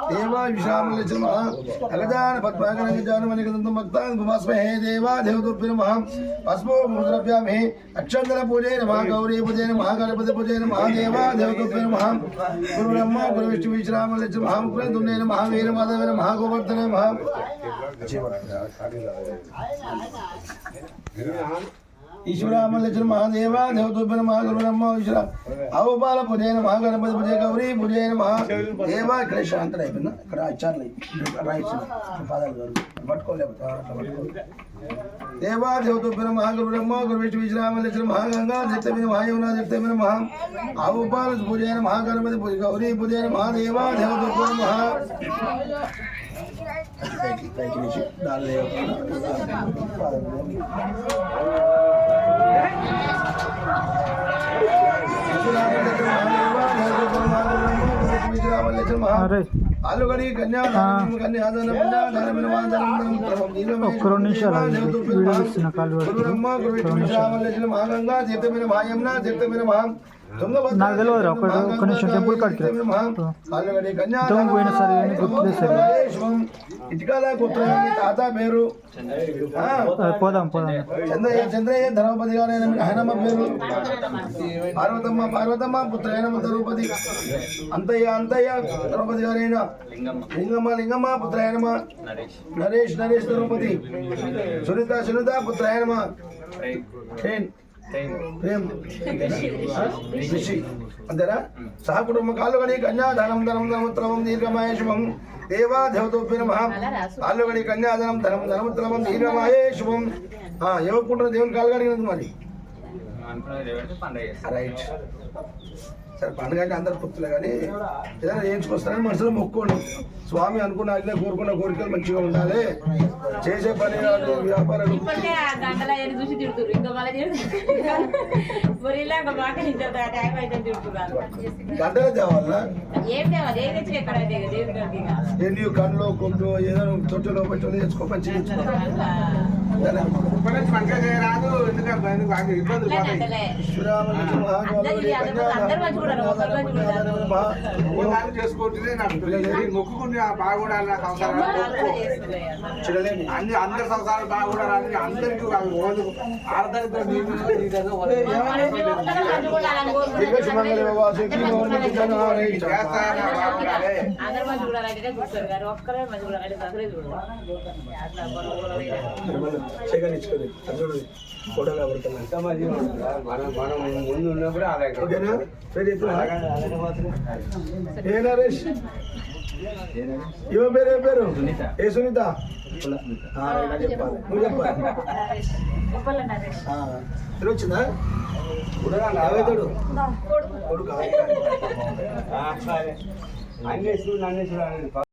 देवा विश्रामलक्ष्म अगजान पद्माकरंजानमणिकंदं भक्तान् भुमस्महे देवा देवतुभ्यो नमः अस्मो मुद्राभ्यामहे अक्षंतल पूजय नमः गौरी पूजय नमः गणपति पूजय नमः देवा देवतुभ्यो नमः गुरु ब्रह्मा गुरु विष्णु विश्रामलक्ष्म महामुख्य दुन्ने नमः वीर माधव नमः गोवर्धन नमः ईश्वरामलक्ष्मण महादेवा देवतुभ्यो नमः गुरु ब्रह्मा ईश्वरा అవబాల పూజయ నమః గణపతి పూజయ గౌరీ పూజయ నమః దేవా ఇక్కడ శాంతం అయిపోయిందా ఇక్కడ ఇచ్చారు రైట్ పాదాలు పట్టుకోలేకపోతే దేవా దేవతుభ్యో నమః గురు బ్రహ్మ గురు విష్ణు విశ్రామలక్ష్మణ మహాగంగా జగతమిన మహాయమునా జగతమిన మహా అవబాల పూజయ నమః గణపతి పూజయ గౌరీ పూజయ నమః దేవా దేవతుభ్యో నమః పైకి నుంచి దాని ఆలుగడి కన్యాదానం ఒక్క 2 నిమిషాలు వీడియో ఇస్తున్న కాల్ నాకు తెలియదు ఒక్క నిమిషం టెంపుల్ కాడికి పోయినా సరే గుర్తులేదు సరే తాత పేరు పోదాం చంద్రయ్య ధర్మపతి గారైన ఆయనమ్మ పేరు పార్వతమ్మ పుత్రైన ధర్మపతి అంతయ్య ధర్మపతి గారైన లింగమ్మ పుత్రాయనమ నరేష్ ధర్మపతి సునీత పుత్రాయనమ ప్రేమ్ అంతేనా సహకుటుంబ కాలుగడి కన్యాధనం ధనముత్తమం దీర్ఘమాయేశుభం దేవా దేవతోభ్యో నమః కాలుగడి కన్యాధనం ధనముత్తమం దీర్ఘమాయేశుభం ఎవరుకుంటున్న దేవుని కాలుగడిగినది మరి రైట్ సరే పండుగ అంటే అందరు పుత్తులే కానీ ఏదైనా చేయించుకొస్తారని మనసులో మొక్కోండి స్వామి అనుకున్న ఆజ్ఞ కోరుకున్న కోరికలు మంచిగా ఉండాలి చేసే పని వ్యాపారాలు గంటలే తేవాలా ఎన్ని కళ్ళు కొంటూ ఏదో తొట్టులో పెట్టులో తెచ్చుకో మంచిగా చేసుకుంటే మొక్కుకుని బాగుండాలి నాకు అవసరం అన్ని అందరి సంవత్సరాలు బాగుండాలని అందరికీ ఆర్థిక మనం ముందు ఉన్నప్పుడు ఏ నరేష్ ఇవ పేరు ఏ సునీత చెప్పాలి నువ్వు చెప్పాలి వచ్చిందా కొడుకు అన్నేసు